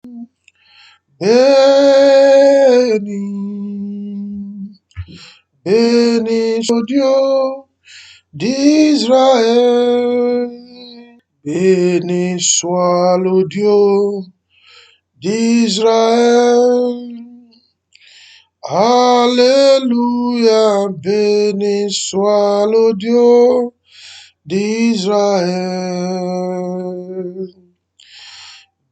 Béni, béni soit Dieu d'Israël. Béni soit le Dieu d'Israël. Alléluia, béni soit le Dieu d'Israël.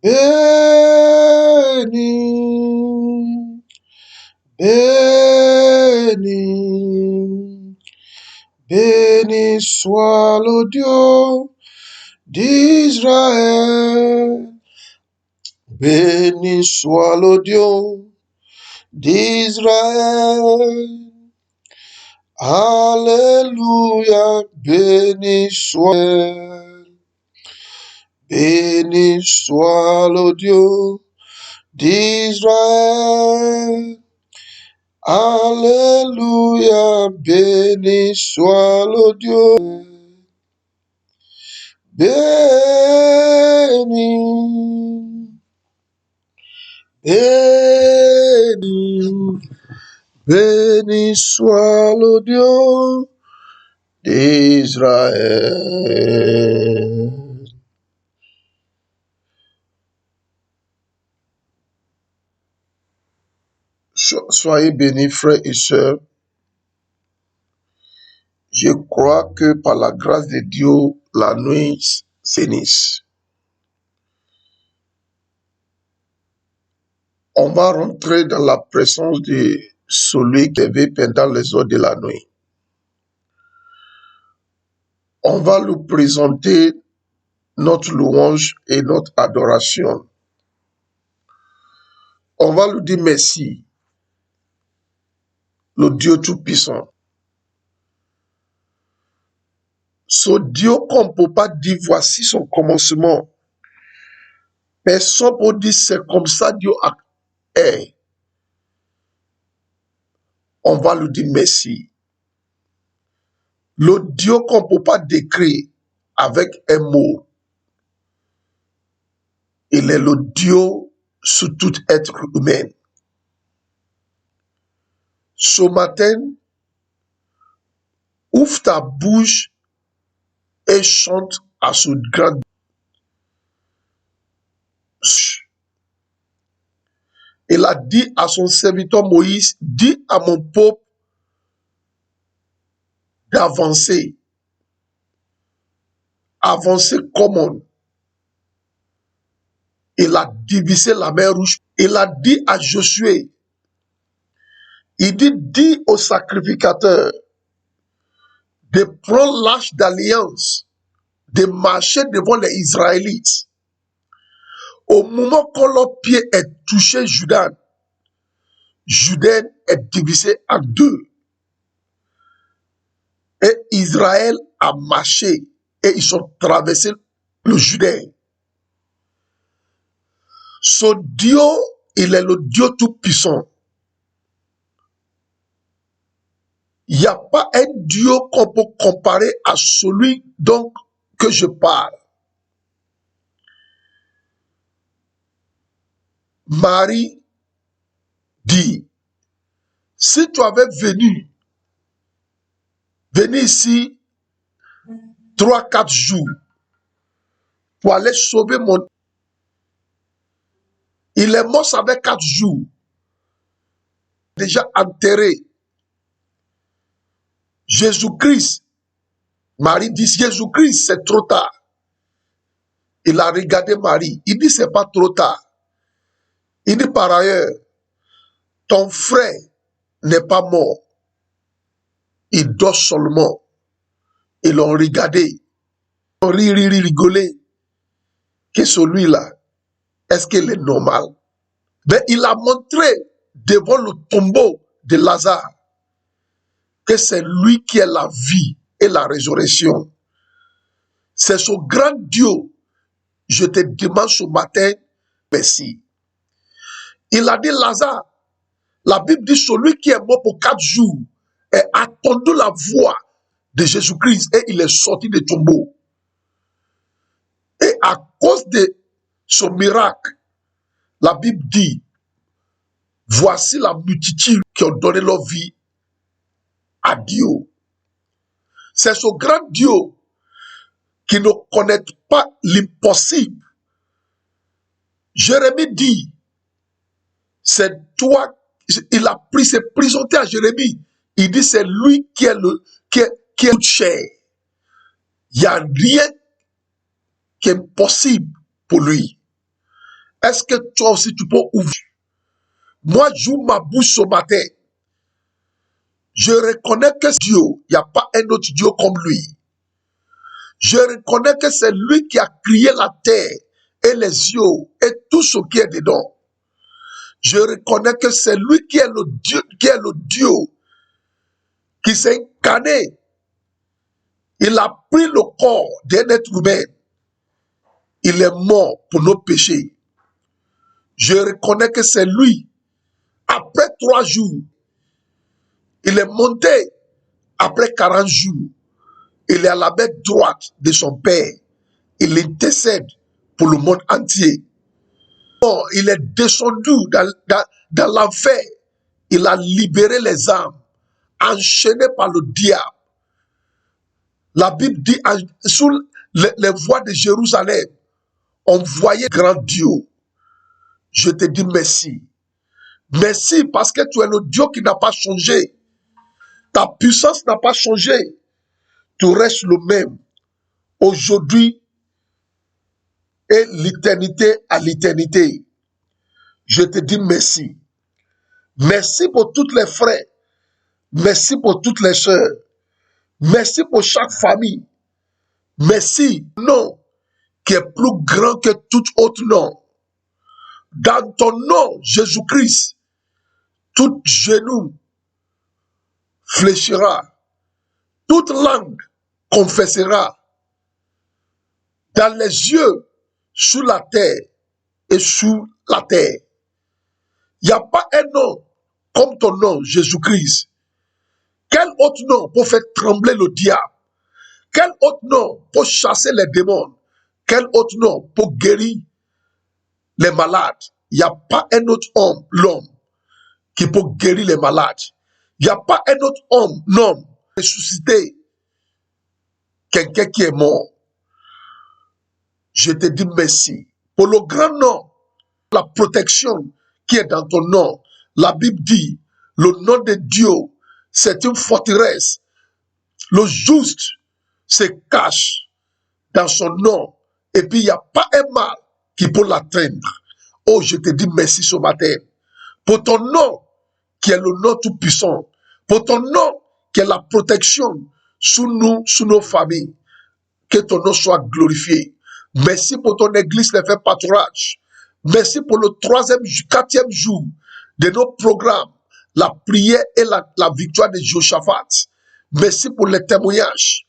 Béni, béni, béni soit le Dieu d'Israël. Béni soit le Dieu d'Israël. Alléluia, béni soit, béni soit le Dieu d'Israël. Alléluia, béni soit le Dieu. Béni, béni, béni soit le Dieu d'Israël. Soyez bénis, frères et sœurs. Je crois que par la grâce de Dieu, la nuit s'énisse. On va rentrer dans la présence de celui qui avait pendant les heures de la nuit. On va lui présenter notre louange et notre adoration. On va lui dire merci, le Dieu Tout-Puissant. Ce Dieu qu'on ne peut pas dire voici son commencement. Personne ne peut dire c'est comme ça Dieu est. On va lui dire merci. Le Dieu qu'on ne peut pas décrire avec un mot. Il est le Dieu sous tout être humain. Ce matin, ouvre ta bouche et chante à ce grand. Il a dit à son serviteur Moïse, dis à mon peuple d'avancer. Avancer comment? Il a divisé la mer Rouge. Il a dit à Josué, il dit, dis au sacrificateur de prendre l'arche d'alliance, de marcher devant les Israélites. Au moment que leur pied est touché Jourdain, Jourdain est divisé en deux. Et Israël a marché et ils ont traversé le Jourdain. Ce Dieu, il est le Dieu Tout-Puissant. Il n'y a pas un Dieu qu'on peut comparer à celui donc que je parle. Marie dit, si tu avais venu ici 3-4 jours pour aller sauver mon... Il est mort, ça fait 4 jours. Déjà enterré. Jésus-Christ. Marie dit, Jésus-Christ, c'est trop tard. Il a regardé Marie. Il dit, c'est pas trop tard. Il dit, par ailleurs, ton frère n'est pas mort. Il dort seulement. Ils l'ont regardé. Ils ont rigolé. Que celui-là, est-ce qu'il est normal? Mais il a montré devant le tombeau de Lazare que c'est lui qui est la vie et la résurrection. C'est ce grand Dieu. Je te demande ce matin, merci. Il a dit Lazare, la Bible dit celui qui est mort pour 4 jours a attendu la voix de Jésus-Christ et il est sorti du tombeau. Et à cause de ce miracle, La Bible dit, voici la multitude qui ont donné leur vie à Dieu. C'est ce grand Dieu qui ne connaît pas l'impossible. Jérémie dit, c'est toi, il a pris, s'est présenté à Jérémie. Il dit, c'est lui qui est toute chair. Il n'y a rien qui est impossible pour lui. Est-ce que toi aussi tu peux ouvrir? Moi, j'ouvre ma bouche ce matin. Je reconnais que Dieu, il n'y a pas un autre Dieu comme lui. Je reconnais que c'est lui qui a créé la terre et les yeux et tout ce qui est dedans. Je reconnais que c'est lui qui est le Dieu qui s'est incarné. Il a pris le corps d'un être humain. Il est mort pour nos péchés. Je reconnais que c'est lui. Après 3 jours, il est monté. Après 40 jours, il est à la main droite de son Père. Il intercède pour le monde entier. Oh, il est descendu dans l'enfer. Il a libéré les âmes, enchaînées par le diable. La Bible dit, sous les voies de Jérusalem, on voyait grand Dieu. Je te dis merci. Merci parce que tu es le Dieu qui n'a pas changé. Ta puissance n'a pas changé. Tu restes le même. Aujourd'hui et l'éternité à l'éternité. Je te dis merci. Merci pour tous les frères. Merci pour toutes les sœurs. Merci pour chaque famille. Merci, nom qui est plus grand que tout autre nom. Dans ton nom, Jésus-Christ, tout genou fléchira, toute langue confessera. Dans les yeux, sous la terre et sous la terre. Il n'y a pas un nom comme ton nom, Jésus-Christ. Quel autre nom pour faire trembler le diable? Quel autre nom pour chasser les démons? Quel autre nom pour guérir les malades? Il n'y a pas un autre l'homme qui peut guérir les malades. Il n'y a pas un autre homme ressuscité quelqu'un qui est mort. Je te dis merci pour le grand nom, la protection qui est dans ton nom. La Bible dit, le nom de Dieu, c'est une forteresse. Le juste se cache dans son nom. Et puis, il n'y a pas un mal qui peut l'atteindre. Oh, je te dis merci ce matin. Pour ton nom, qui est le nom tout-puissant. Pour ton nom, qui est la protection sous nous, sous nos familles. Que ton nom soit glorifié. Merci pour ton église, les faits pâturage. Merci pour le 4e jour de nos programmes, la prière et la victoire de Joshaphat. Merci pour les témoignages.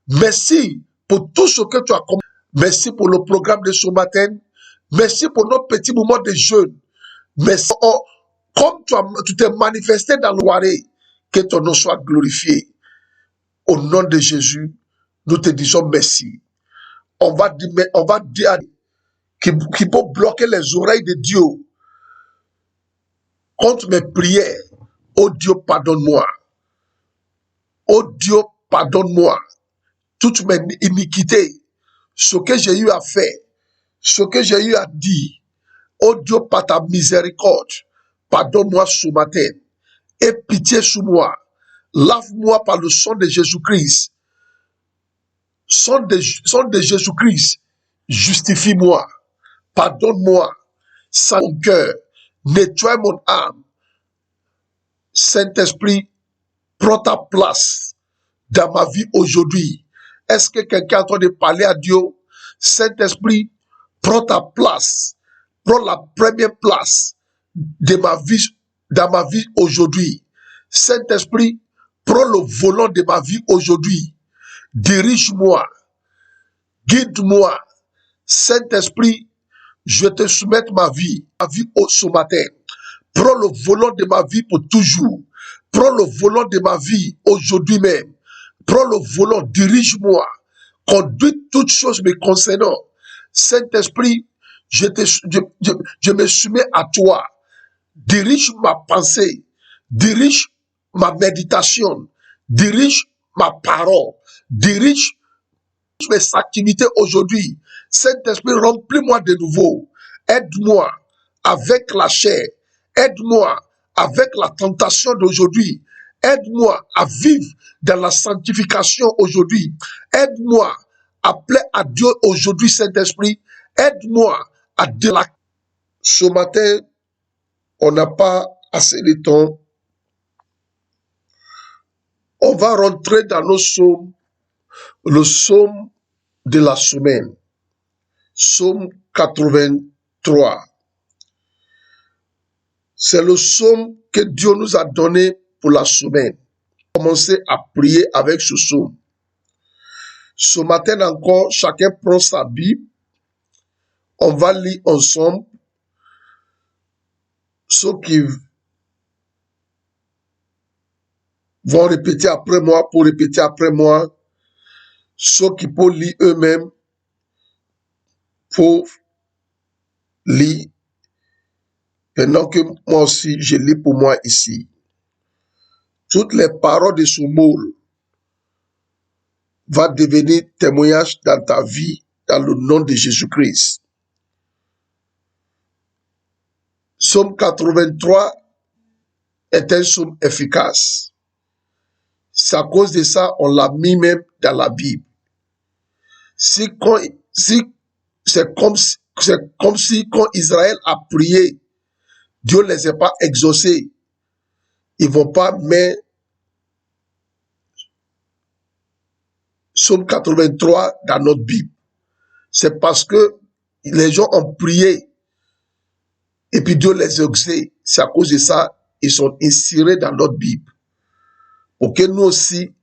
Merci pour tout ce que tu as commis. Merci pour le programme de ce matin. Merci pour nos petits moments de jeûne. Merci. Oh, comme tu t'es manifesté dans le soirée, que ton nom soit glorifié. Au nom de Jésus, nous te disons merci. On va dire qui peut bloquer les oreilles de Dieu contre mes prières. Oh Dieu, pardonne-moi. Oh Dieu, pardonne-moi. Toutes mes iniquités, ce que j'ai eu à faire, ce que j'ai eu à dire. Oh Dieu, par ta miséricorde, pardonne-moi ce matin. Aie pitié sur moi. Lave-moi par le sang de Jésus-Christ. Sang de Jésus-Christ, justifie-moi. Pardonne-moi. Sans mon cœur, nettoie mon âme. Saint-Esprit, prends ta place dans ma vie aujourd'hui. Est-ce que quelqu'un est en train de parler à Dieu? Saint-Esprit, prends ta place. Prends la première place de ma vie, dans ma vie aujourd'hui. Saint-Esprit, prends le volant de ma vie aujourd'hui. Dirige-moi. Guide-moi. Saint-Esprit, je te soumets ma vie ce matin. Prends le volant de ma vie pour toujours. Prends le volant de ma vie aujourd'hui même. Prends le volant, dirige-moi. Conduis toutes choses me concernant. Saint-Esprit, je me soumets à toi. Dirige ma pensée, dirige ma méditation, dirige ma parole, dirige mes activités aujourd'hui. Saint-Esprit, remplis-moi de nouveau. Aide-moi avec la chair. Aide-moi avec la tentation d'aujourd'hui. Aide-moi à vivre dans la sanctification aujourd'hui. Aide-moi à plaire à Dieu aujourd'hui, Saint-Esprit. Aide-moi à de la... Ce matin, on n'a pas assez de temps. On va rentrer dans nos psaumes, le psaume de la semaine. Psaume 83. C'est le psaume que Dieu nous a donné pour la semaine. Commencez à prier avec ce psaume. Ce matin encore, chacun prend sa Bible. On va lire ensemble. Ceux qui vont répéter après moi, pour répéter après moi. Ceux qui peuvent lire eux-mêmes, pour lire. Pendant que moi aussi, je lis pour moi ici. Toutes les paroles de ce mot va devenir témoignage dans ta vie, dans le nom de Jésus-Christ. Psaume 83 est un psaume efficace. C'est à cause de ça, on l'a mis même dans la Bible. C'est comme si quand Israël a prié, Dieu ne les a pas exaucés. Ils ne vont pas mettre Psaume 83 dans notre Bible. C'est parce que les gens ont prié et puis Dieu les a exaucés. C'est à cause de ça, ils sont insérés dans notre Bible. Pour que nous aussi,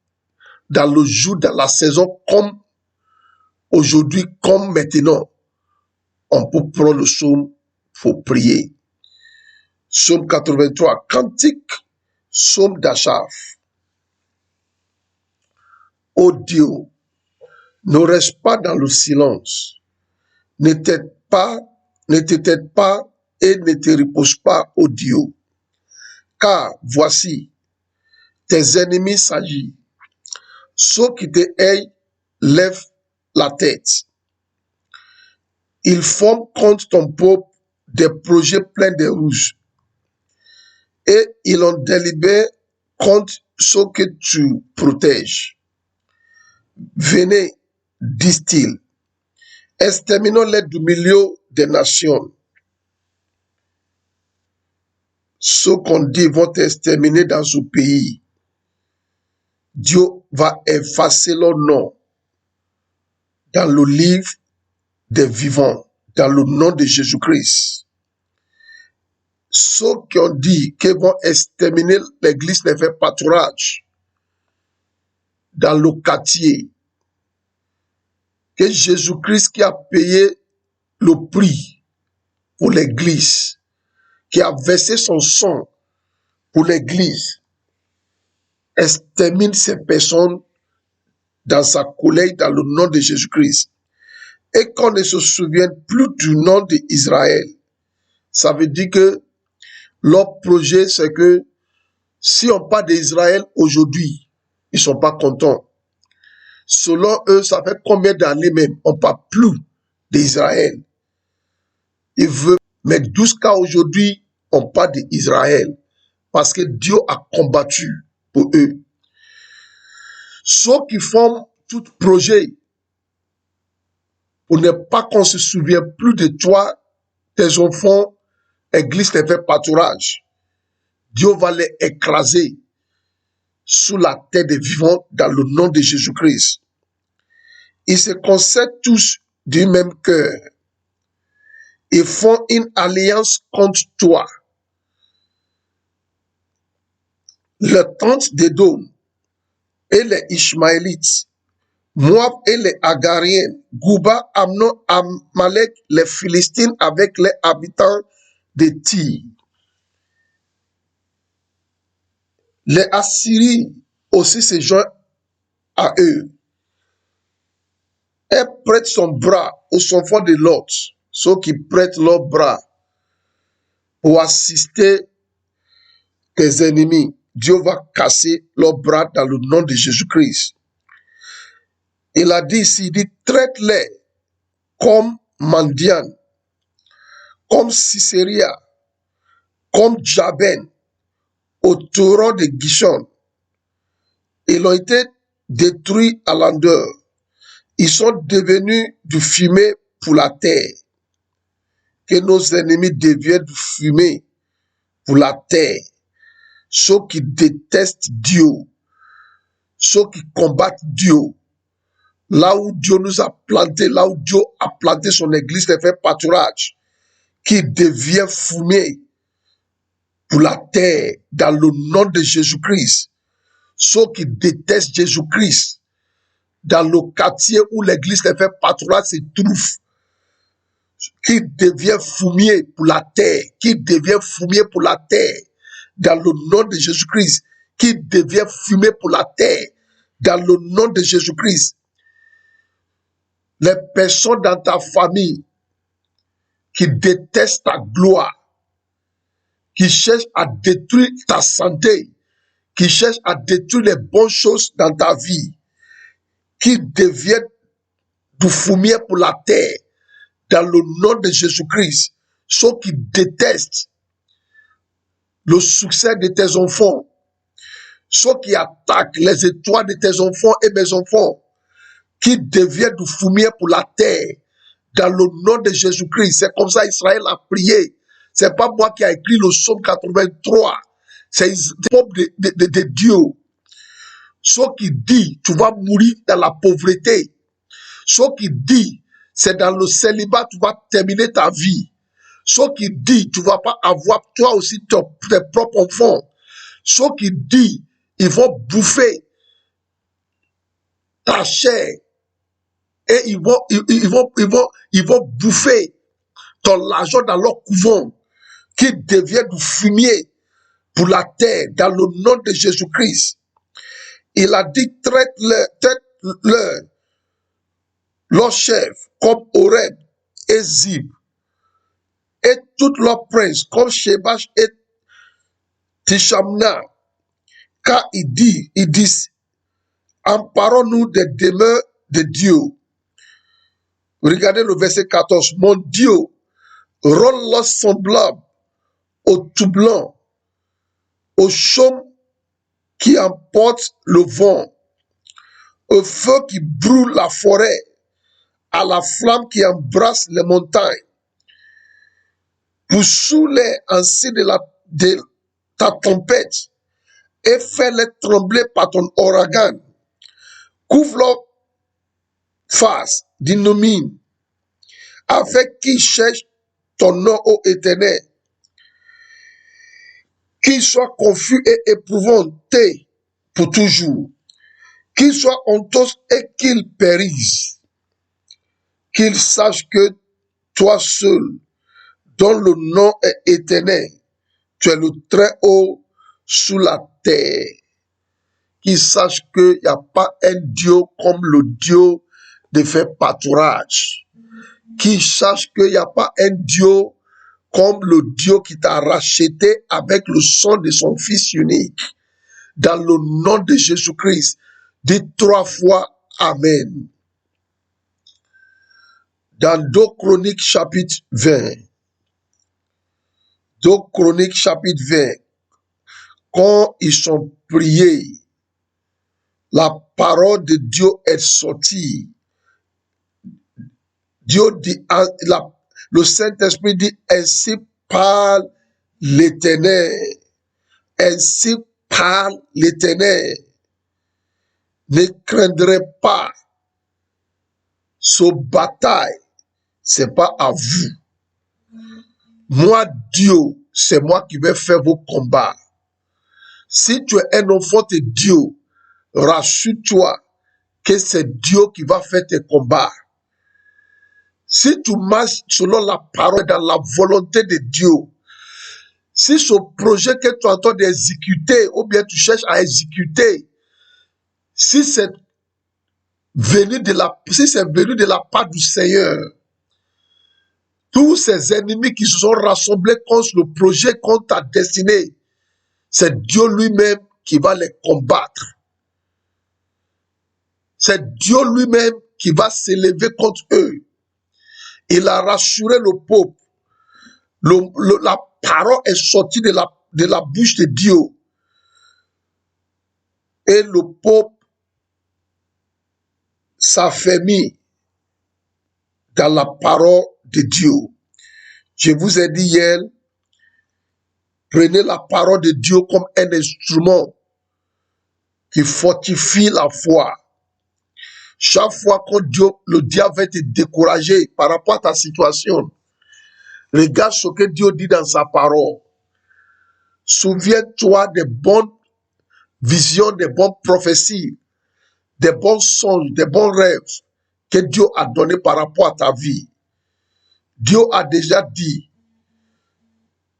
dans le jour, dans la saison, comme aujourd'hui, comme maintenant, on peut prendre le psaume pour prier. Psaume 83, cantique, psaume d'Achaf. Ô Dieu, ne reste pas dans le silence. Ne t'aide pas et ne te repose pas, ô Dieu. Car voici, tes ennemis s'agissent. Ceux qui te haïssent lèvent la tête. Ils forment contre ton peuple des projets pleins de rouges. Et ils ont délibéré contre ceux que tu protèges. Venez, disent-ils, exterminons-les du milieu des nations. Ceux qu'on dit vont exterminer dans ce pays, Dieu va effacer leur nom dans le livre des vivants, dans le nom de Jésus-Christ. Ceux qui ont dit qu'ils vont exterminer l'église les fait pâturage dans le quartier, que Jésus-Christ qui a payé le prix pour l'église, qui a versé son sang pour l'église, extermine ces personnes dans sa colère dans le nom de Jésus-Christ. Et qu'on ne se souvienne plus du nom d'Israël. Ça veut dire que leur projet, c'est que si on parle d'Israël aujourd'hui, ils ne sont pas contents. Selon eux, ça fait combien d'années même, on ne parle plus d'Israël. Ils veulent, mais jusqu'à aujourd'hui, on parle d'Israël. Parce que Dieu a combattu pour eux. Ceux qui font tout projet, pour ne pas qu'on se souvienne plus de toi, tes enfants, église les fait pâturage. Dieu va les écraser sous la tête des vivants dans le nom de Jésus-Christ. Ils se concèdent tous du même cœur. Ils font une alliance contre toi. Les tentes d'Édom et les Ishmaélites, Moab et les Agariens, Gouba, Amnon, Amalek, les Philistines avec les habitants de Tyr. Les Assyriens aussi se joignent à eux. Elle prête son bras aux enfants de Lot. ceux qui prêtent leurs bras pour assister tes ennemis, Dieu va casser leurs bras dans le nom de Jésus-Christ. Il a dit ici, il dit, traite-les comme Mandian, comme Sisera, comme Jaben, au torrent de Gishon. Ils ont été détruits à l'endeur. Ils sont devenus du fumier pour la terre. Que nos ennemis deviennent du fumier pour la terre. Ceux qui détestent Dieu, ceux qui combattent Dieu, là où Dieu nous a plantés, là où Dieu a planté son église, de faire pâturage, qui devient fumier pour la terre, dans le nom de Jésus-Christ. Ceux qui détestent Jésus-Christ, dans le quartier où l'église de fait pâturage se trouve, qui devient fumier pour la terre, qui devient fumier pour la terre, dans le nom de Jésus-Christ, qui devient fumier pour la terre, dans le nom de Jésus-Christ. Les personnes dans ta famille qui détestent ta gloire, qui cherchent à détruire ta santé, qui cherchent à détruire les bonnes choses dans ta vie, qui deviennent du fumier pour la terre, dans le nom de Jésus-Christ, ceux qui détestent le succès de tes enfants, ceux qui attaquent les étoiles de tes enfants et mes enfants, qui deviennent du fumier pour la terre, dans le nom de Jésus-Christ. C'est comme ça Israël a prié. C'est pas moi qui a écrit le psaume 83. C'est le peuple de Dieu. Ceux qui disent, tu vas mourir dans la pauvreté. Ceux qui disent, c'est dans le célibat, tu vas terminer ta vie. Ceux qui disent, tu vas pas avoir toi aussi tes propres enfants. Ceux qui disent, ils vont bouffer ta chair et ils vont bouffer ton argent dans leur couvent, qui devient du fumier pour la terre, dans le nom de Jésus-Christ. Il a dit, traite-leur, leurs chefs, comme Oreb et Zib, et toutes leurs princes, comme Shebash et Tishamna, car ils disent, emparons-nous des demeures de Dieu. Regardez le verset 14. Mon Dieu, rends-leur semblable au tout blanc, au chaume qui emporte le vent, au feu qui brûle la forêt, à la flamme qui embrasse les montagnes. Pousse-les ainsi de ta tempête et fais-les trembler par ton ouragan. Couvre leur face d'ignominie, avec qui cherche ton nom, ô Éternel, qu'ils soient confus et éprouvantés pour toujours, qu'ils soient honteux et qu'ils périssent, qu'ils sachent que toi seul, dont le nom est éternel, tu es le très haut sous la terre, qu'ils sachent qu'il n'y a pas un Dieu comme le Dieu de faire pâturage, qu'ils sachent qu'il n'y a pas un Dieu comme le Dieu qui t'a racheté avec le sang de son Fils unique. Dans le nom de Jésus-Christ, dis 3 fois Amen. Dans 2 Chroniques chapitre 20, 2 Chroniques chapitre 20, quand ils sont priés, la parole de Dieu est sortie. Dieu dit, le Saint-Esprit dit, ainsi parle l'Éternel. Ainsi parle l'Éternel. Ne craindrez pas. Ce bataille, c'est pas à vous. Moi, Dieu, c'est moi qui vais faire vos combats. Si tu es un enfant de Dieu, rassure-toi que c'est Dieu qui va faire tes combats. Si tu marches selon la parole, dans la volonté de Dieu, si ce projet que tu es en train d'exécuter, ou bien tu cherches à exécuter, si c'est venu de la part du Seigneur, Tous ces ennemis qui se sont rassemblés contre le projet, contre ta destinée, c'est Dieu lui-même qui va les combattre. C'est Dieu lui-même qui va s'élever contre eux. Il a rassuré le peuple. La parole est sortie de la bouche de Dieu. Et le peuple s'affermit dans la parole de Dieu. Je vous ai dit hier, prenez la parole de Dieu comme un instrument qui fortifie la foi. Chaque fois que le diable va te décourager par rapport à ta situation, regarde ce que Dieu dit dans sa parole. Souviens-toi des bonnes visions, des bonnes prophéties, des bons songes, des bons rêves que Dieu a donnés par rapport à ta vie. Dieu a déjà dit,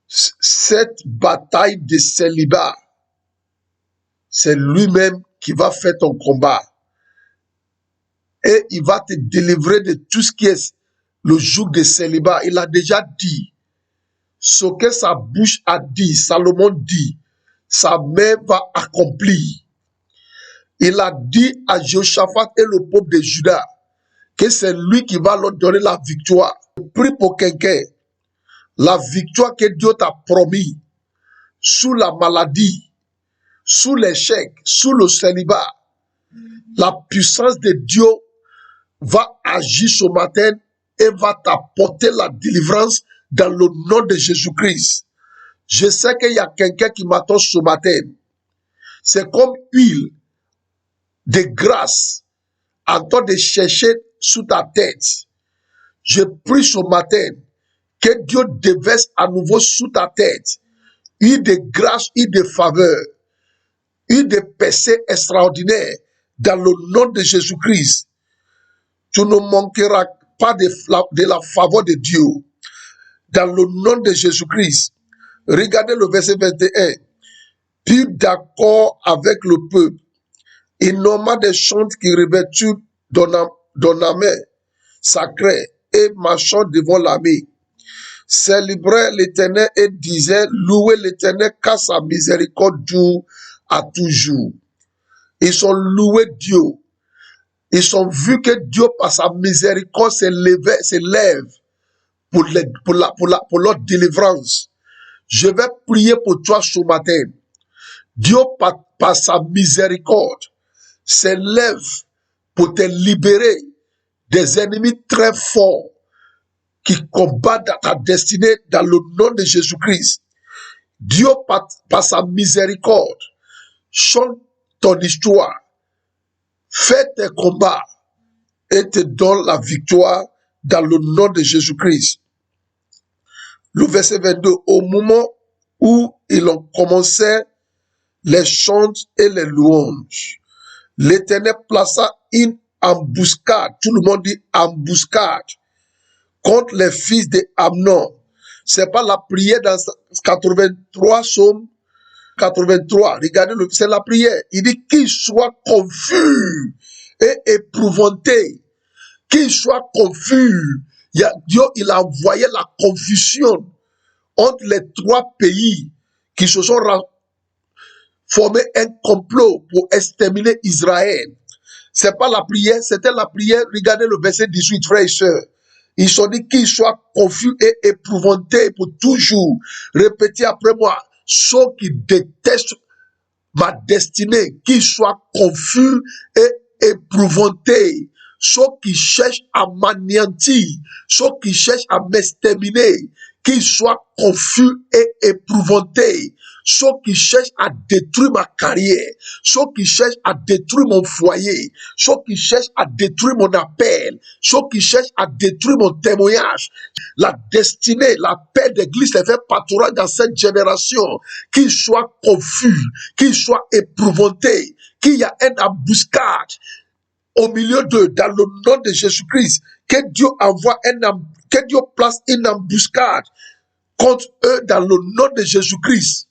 cette bataille de célibat, c'est lui-même qui va faire ton combat. Et il va te délivrer de tout ce qui est le joug de célibat. Il a déjà dit, ce que sa bouche a dit, Salomon dit, sa main va accomplir. Il a dit à Jehoshaphat et le peuple de Juda que c'est lui qui va leur donner la victoire. Prie pour quelqu'un. La victoire que Dieu t'a promis sous la maladie, sous l'échec, sous le célibat. La puissance de Dieu va agir ce matin et va t'apporter la délivrance dans le nom de Jésus-Christ. Je sais qu'il y a quelqu'un qui m'attend ce matin. C'est comme huile de grâce en train de chercher sous ta tête. Je prie ce matin que Dieu déverse à nouveau sous ta tête huile de grâce, huile de faveur, huile de percée extraordinaire dans le nom de Jésus-Christ. Tu ne manqueras pas de la faveur de Dieu dans le nom de Jésus-Christ. Regardez le verset 21. Puis d'accord avec le peuple, il nomma des chantes qui revêturent d'ornements sacrés et marchant devant l'armée. Célébraient l'Éternel et disaient, louez l'Éternel car sa miséricorde dure à toujours. Ils ont loué Dieu. Ils ont vu que Dieu, par sa miséricorde, s'élève pour leur délivrance. Je vais prier pour toi ce matin. Dieu, par sa miséricorde, s'élève pour te libérer des ennemis très forts qui combattent ta destinée dans le nom de Jésus-Christ. Dieu, par sa miséricorde, change ton histoire, fait tes combats et te donne la victoire dans le nom de Jésus-Christ. Le verset 22, au moment où ils ont commencé les chants et les louanges, l'Éternel plaça une embuscade, tout le monde dit embuscade, contre les fils d'Amnon. C'est pas la prière dans 83, Psaume 83. Regardez, c'est la prière. Il dit qu'il soit confus et éprouvanté. Qu'il soit confus. Dieu, il a envoyé la confusion entre les trois pays qui se sont formés un complot pour exterminer Israël. C'est pas la prière, c'était la prière. Regardez le verset 18, frères et sœurs. Ils sont dit qu'ils soient confus et éprouvantés pour toujours. Répétez après moi. Ceux qui détestent ma destinée, qu'ils soient confus et éprouvantés. Ceux qui cherchent à m'anéantir, ceux qui cherchent à m'exterminer, qu'ils soient confus et éprouvantés. Ceux qui cherchent à détruire ma carrière, ceux qui cherchent à détruire mon foyer, ceux qui cherchent à détruire mon appel, ceux qui cherchent à détruire mon témoignage, la destinée, la paix d'église les fait pâturage dans cette génération, qu'ils soient confus, qu'ils soient éprouvantés, qu'il y a une embuscade au milieu d'eux, dans le nom de Jésus-Christ, que Dieu que Dieu place une embuscade contre eux dans le nom de Jésus-Christ.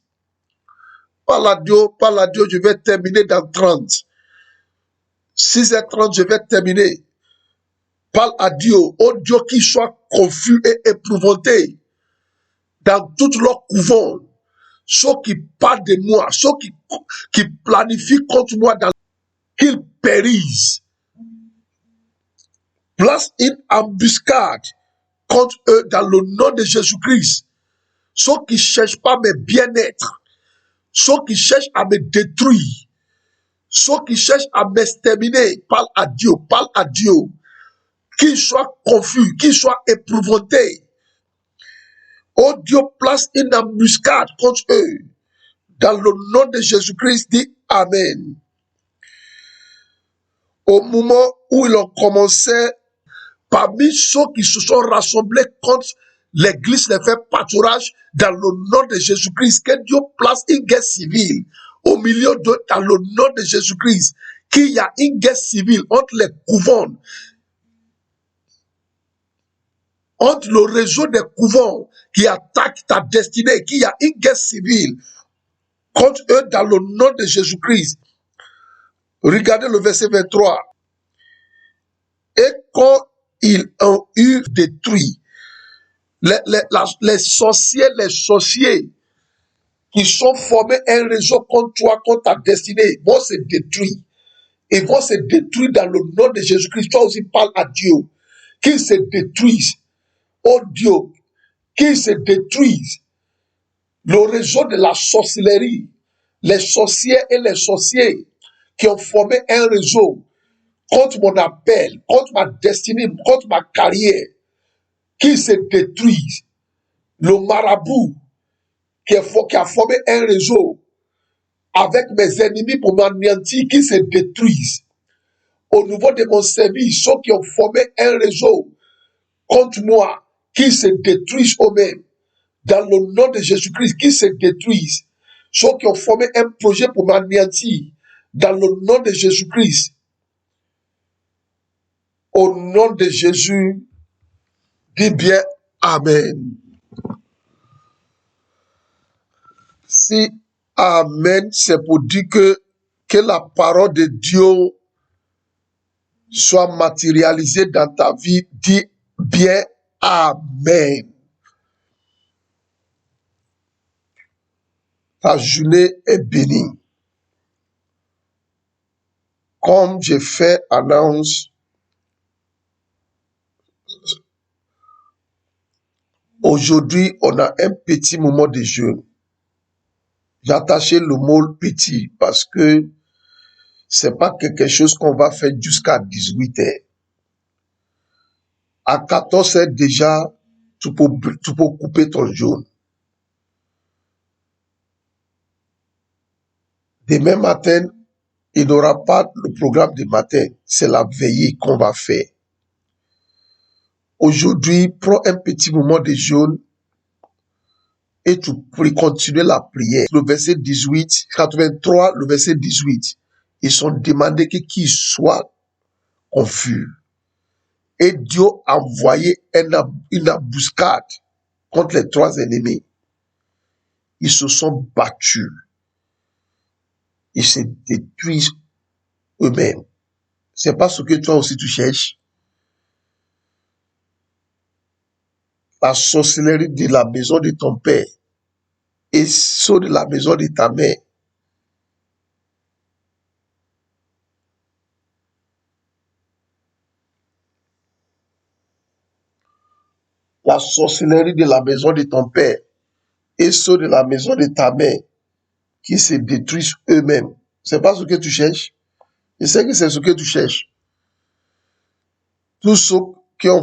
Par la Dieu, je vais terminer dans 30. 6h30, je vais terminer. Parle à Dieu, oh Dieu, qu'ils soient confus et éprouvantés dans toute leur couvent. Ceux qui parlent de moi, ceux qui planifient contre moi, qu'ils périssent. Place une embuscade contre eux dans le nom de Jésus-Christ. Ceux qui ne cherchent pas mes bien-être, ceux qui cherchent à me détruire, ceux qui cherchent à m'exterminer, parle à Dieu, qu'ils soient confus, qu'ils soient éprouvantés. Oh Dieu, place une embuscade contre eux. Dans le nom de Jésus-Christ, dit Amen. Au moment où ils ont commencé, parmi ceux qui se sont rassemblés contre l'Église, les fait pâturage, dans le nom de Jésus-Christ, que Dieu place une guerre civile au milieu d'eux, dans le nom de Jésus-Christ, qu'il y a une guerre civile entre les couvents, entre le réseau des couvents qui attaquent ta destinée, qu'il y a une guerre civile contre eux dans le nom de Jésus-Christ. Regardez le verset 23. Et quand ils ont eu détruit les sorciers qui sont formés un réseau contre toi, contre ta destinée, vont se détruire. Ils vont se détruire dans le nom de Jésus-Christ. Toi aussi, parle à Dieu. Qu'ils se détruisent. Oh Dieu, qu'ils se détruisent. Le réseau de la sorcellerie, les sorciers et les sorciers qui ont formé un réseau contre mon appel, contre ma destinée, contre ma carrière, qu'ils se détruisent. Le marabout qui a formé un réseau avec mes ennemis pour m'anéantir, qu'ils se détruisent. Au niveau de mon service, ceux qui ont formé un réseau contre moi, qu'ils se détruisent eux-mêmes. Dans le nom de Jésus-Christ, qu'ils se détruisent. Ceux qui ont formé un projet pour m'anéantir, dans le nom de Jésus-Christ. Au nom de Jésus, dis bien Amen. Si Amen, c'est pour dire que la parole de Dieu soit matérialisée dans ta vie, dis bien Amen. Ta journée est bénie. Comme j'ai fait annonce, aujourd'hui, on a un petit moment de jeûne. J'ai attaché le mot petit parce que c'est pas quelque chose qu'on va faire jusqu'à 18 heures. À 14 heures déjà, tu peux couper ton jeûne. Demain matin, il n'y aura pas le programme de matin. C'est la veillée qu'on va faire. Aujourd'hui, prends un petit moment de jeûne et tu peux continuer la prière. Le verset 18, 83, le verset 18, ils sont demandés qu'ils soient confus. Et Dieu a envoyé une embuscade contre les trois ennemis. Ils se sont battus. Ils se détruisent eux-mêmes. C'est pas ce que toi aussi tu cherches. La sorcellerie de la maison de ton père et ceux de la maison de ta mère. La sorcellerie de la maison de ton père et ceux de la maison de ta mère qui se détruisent eux-mêmes. C'est pas ce que tu cherches. Je sais que c'est ce que tu cherches. Tous ceux qui ont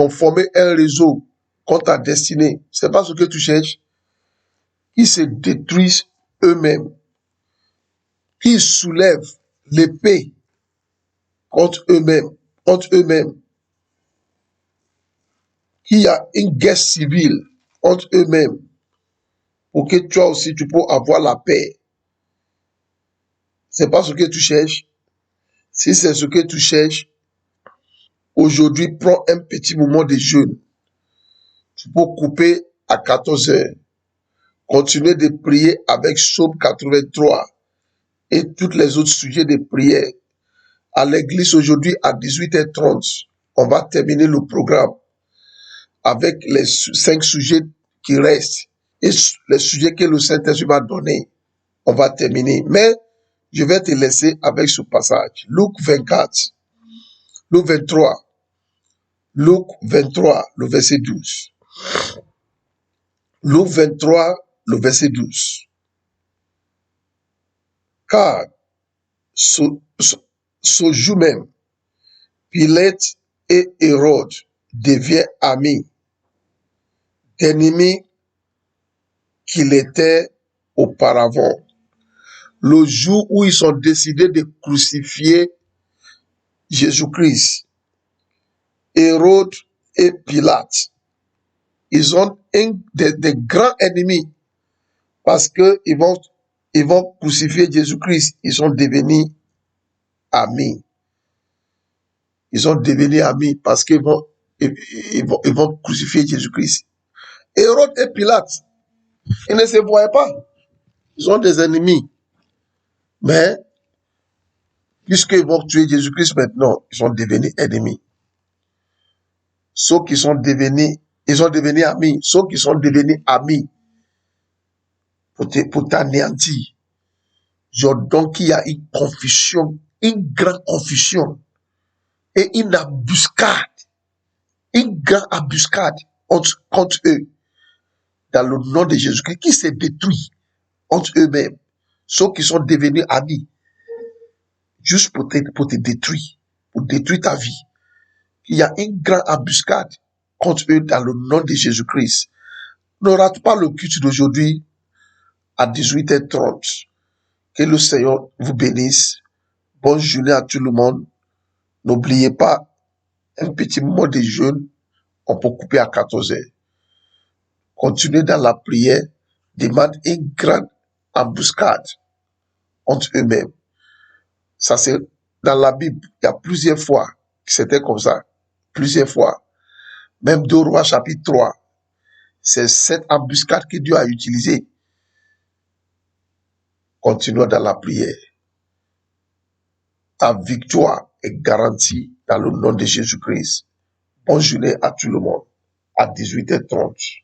formé un réseau contre ta destinée, c'est pas ce que tu cherches. Qui se détruisent eux-mêmes. Qui soulèvent l'épée contre eux-mêmes. Qu'il y a une guerre civile entre eux-mêmes pour que toi aussi tu peux avoir la paix. C'est pas ce que tu cherches. Si c'est ce que tu cherches, aujourd'hui, prends un petit moment de jeûne. Tu peux couper à 14 heures. Continuer de prier avec Psaume 83 et tous les autres sujets de prière à l'église aujourd'hui à 18h30. On va terminer le programme avec les 5 sujets qui restent et les sujets que le Saint-Esprit va donner. On va terminer. Mais je vais te laisser avec ce passage. Luc 24, Luc 23, Luc 23, le verset 12. Luc 23, le verset 12. Car ce jour même, Pilate et Hérode deviennent amis, d'ennemis qu'il était auparavant. Le jour où ils ont décidé de crucifier Jésus-Christ, Hérode et Pilate, ils ont des grands ennemis parce que ils vont crucifier Jésus-Christ. Ils sont devenus amis. Ils sont devenus amis parce qu'ils vont crucifier Jésus-Christ. Hérode et Pilate, ils ne se voyaient pas. Ils sont des ennemis. Mais, puisqu'ils vont tuer Jésus-Christ maintenant, ils sont devenus ennemis. Ceux qui sont devenus, ils sont devenus amis. Ceux qui sont devenus amis pour t'anéantir. Donc, il y a une confusion, une grande confusion et une embuscade, une grande embuscade contre eux dans le nom de Jésus-Christ qui s'est détruit entre eux-mêmes. Ceux qui sont devenus amis juste pour te détruire, pour détruire ta vie. Il y a une grande embuscade contre eux dans le nom de Jésus-Christ. Ne rate pas le culte d'aujourd'hui à 18h30. Que le Seigneur vous bénisse. Bonne journée à tout le monde. N'oubliez pas, un petit moment de jeûne, on peut couper à 14h. Continuez dans la prière, demande une grande embuscade entre eux-mêmes. Ça, c'est dans la Bible, il y a plusieurs fois que c'était comme ça. Plusieurs fois. Même 2 Rois chapitre 3. C'est cette embuscade que Dieu a utilisée. Continuons dans la prière. Ta victoire est garantie dans le nom de Jésus-Christ. Bonne journée à tout le monde. À 18h30.